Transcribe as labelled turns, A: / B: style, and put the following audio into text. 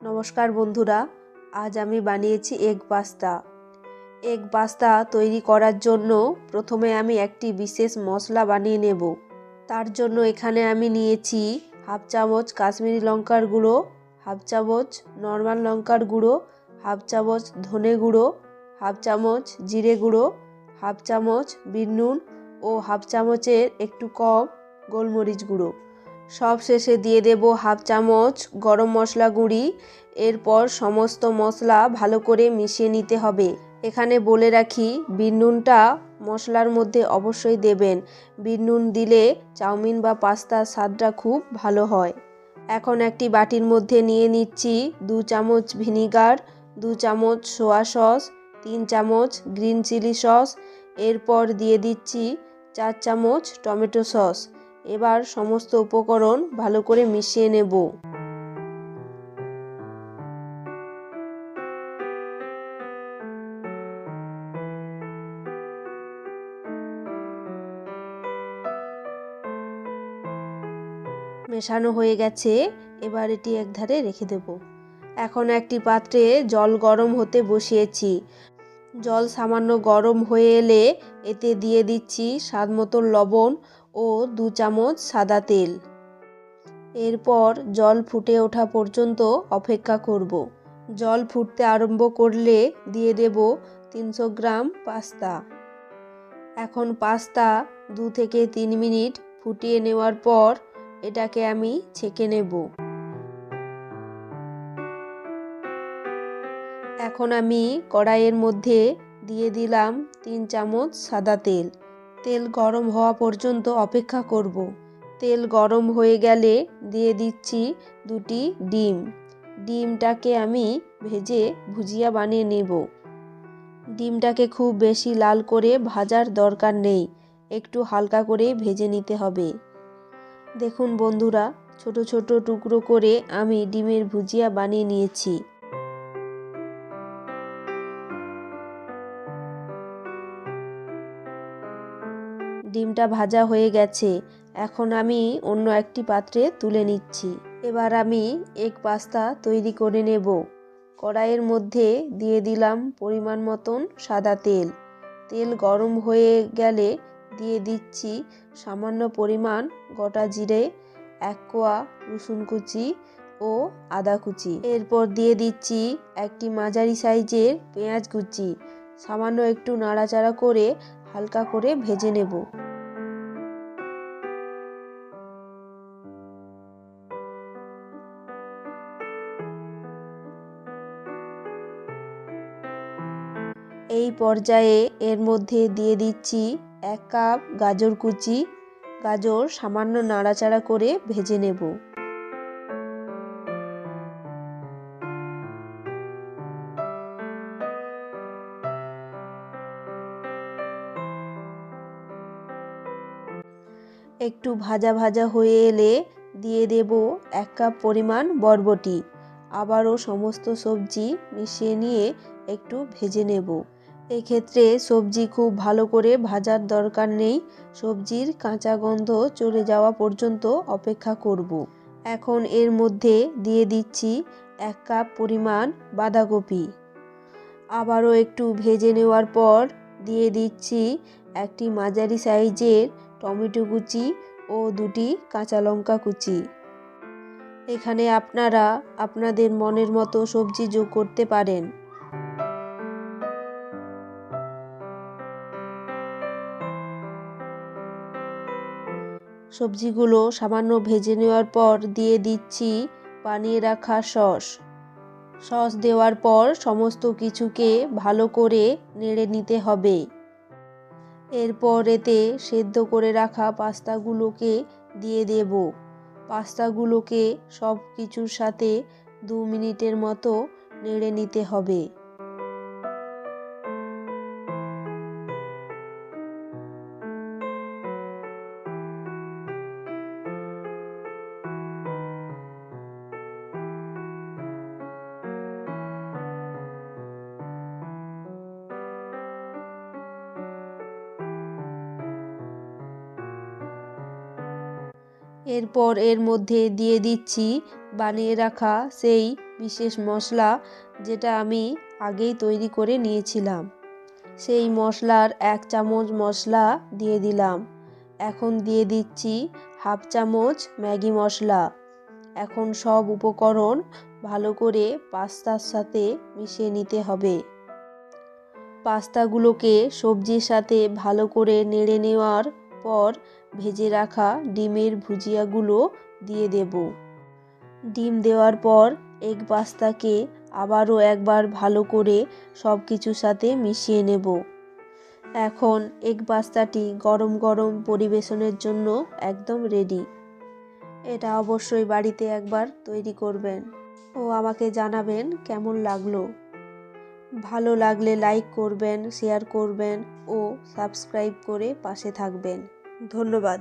A: নমস্কার বন্ধুরা, আজ আমি বানিয়েছি এগ পাস্তা। এগ পাস্তা তৈরি করার জন্য প্রথমে আমি একটি বিশেষ মশলা বানিয়ে নেব। তার জন্য এখানে আমি নিয়েছি হাফ চামচ কাশ্মীরি লঙ্কার গুঁড়ো, হাফ চামচ নর্মাল লঙ্কার গুঁড়ো, হাফ চামচ ধনে গুঁড়ো, হাফ চামচ জিরে গুঁড়ো, হাফ চামচ বিট নুন ও হাফ চামচের একটু কম গোলমরিচ গুঁড়ো। সব শেষে দিয়ে দেব হাফ চামচ গরম মশলা গুঁড়ি। এরপর সমস্ত মশলা ভালো করে মিশিয়ে নিতে হবে। এখানে বলে রাখি, বিট নুনটা মশলার মধ্যে অবশ্যই দেবেন। বিট নুন দিলে চাউমিন বা পাস্তার স্বাদটা খুব ভালো হয়। এখন একটি বাটির মধ্যে নিয়ে নিচ্ছি 2 চামচ ভিনিগার, 2 চামচ সোয়া সস, 3 চামচ গ্রিন চিলি সস। এরপর দিয়ে দিচ্ছি 4 চামচ টমেটো সস। এবার সমস্ত উপকরণ ভালো করে মিশিয়ে নেব। মেশানো হয়ে গেছে, এবার এটি একধারে রেখে দেব। এখন একটি পাত্রে জল গরম হতে বসিয়েছি। জল সামান্য গরম হয়ে এলে এতে দিয়ে দিচ্ছি স্বাদমতো লবণ ও 2 চামচ সাদা তেল। এরপর জল ফুটে ওঠা পর্যন্ত অপেক্ষা করব। জল ফুটতে আরম্ভ করলে দিয়ে দেব 300 গ্রাম পাস্তা। এখন পাস্তা 2 থেকে 3 মিনিট ফুটিয়ে নেওয়ার পর এটাকে আমি ছেঁকে নেব। এখন আমি কড়াইয়ের মধ্যে দিয়ে দিলাম 3 চামচ সাদা তেল। তেল গরম হওয়া পর্যন্ত অপেক্ষা করব। তেল গরম হয়ে গেলে দিয়ে দিচ্ছি 2টি ডিম। ডিমটাকে আমি ভেজে ভুজিয়া বানিয়ে নেব। ডিমটাকে খুব বেশি লাল করে ভাজার দরকার নেই, একটু হালকা করে ভেজে নিতে হবে। দেখুন বন্ধুরা, ছোট ছোট টুকরো করে আমি ডিমের ভুজিয়া বানিয়ে নিয়েছি। ডিমটা ভাজা হয়ে গেছে, এখন আমি অন্য একটি পাত্রে তুলে নিচ্ছি। এবার আমি এগ পাস্তা তৈরি করে নেব। কড়াইয়ের মধ্যে দিয়ে দিলাম পরিমাণ মতন সাদা তেল। তেল গরম হয়ে গেলে দিয়ে দিচ্ছি সামান্য পরিমাণ গোটা জিরে, 1 কোয়া রসুন কুচি ও আদা কুচি। এরপর দিয়ে দিচ্ছি একটি মাঝারি সাইজের পেঁয়াজ কুচি। সামান্য একটু নাড়াচাড়া করে হালকা করে ভেজে নেব। এই পর্যায়ে এর মধ্যে দিয়ে দিচ্ছি 1 কাপ গাজর কুচি। গাজর সামান্য নাড়াচাড়া করে ভেজে নেব। একটু ভাজা ভাজা হয়ে এলে দিয়ে দেব 1 কাপ পরিমাণ বরবটি। আবারও সমস্ত সবজি মিশিয়ে নিয়ে একটু ভেজে নেব। এক্ষেত্রে সবজি খুব ভালো করে ভাজার দরকার নেই, সবজির কাঁচা গন্ধ চলে যাওয়া পর্যন্ত অপেক্ষা করব। এখন এর মধ্যে দিয়ে দিচ্ছি 1 কাপ পরিমাণ বাঁধাকপি। আবারও একটু ভেজে নেওয়ার পর দিয়ে দিচ্ছি একটি মাঝারি সাইজের টমেটো কুচি ও 2টি কাঁচা লঙ্কা কুচি। এখানে আপনারা আপনাদের মনের মতো সবজি যোগ করতে পারেন। সবজিগুলো সামান্য ভেজে নেওয়ার পর দিয়ে দিচ্ছি বানিয়ে রাখা সস। সস দেওয়ার পর সমস্ত কিছুকে ভালো করে নেড়ে নিতে হবে। এরপর এতে সেদ্ধ করে রাখা পাস্তাগুলোকে দিয়ে দেব। পাস্তাগুলোকে সব কিছুর সাথে 2 মিনিটের মতো নেড়ে নিতে হবে। এরপর এর মধ্যে দিয়ে দিচ্ছি বানিয়ে রাখা সেই বিশেষ মশলা যেটা আমি আগেই তৈরি করে নিয়েছিলাম। সেই মশলার 1 চামচ মশলা দিয়ে দিলাম। এখন দিয়ে দিচ্ছি 1/2 চামচ ম্যাগি মশলা। এখন সব উপকরণ ভালো করে পাস্তার সাথে মিশিয়ে নিতে হবে। পাস্তাগুলোকে সবজির সাথে ভালো করে নেড়ে নেওয়ার পর ভেজে রাখা ডিমের ভুজিয়াগুলো দিয়ে দেব। ডিম দেওয়ার পর এগ পাস্তাকে আবারও একবার ভালো করে সব কিছুর সাথে মিশিয়ে নেব। এখন এগ পাস্তাটি গরম গরম পরিবেশনের জন্য একদম রেডি। এটা অবশ্যই বাড়িতে একবার তৈরি করবেন ও আমাকে জানাবেন কেমন লাগলো। ভালো লাগলে লাইক করবেন, শেয়ার করবেন ও সাবস্ক্রাইব করে পাশে থাকবেন। ধন্যবাদ।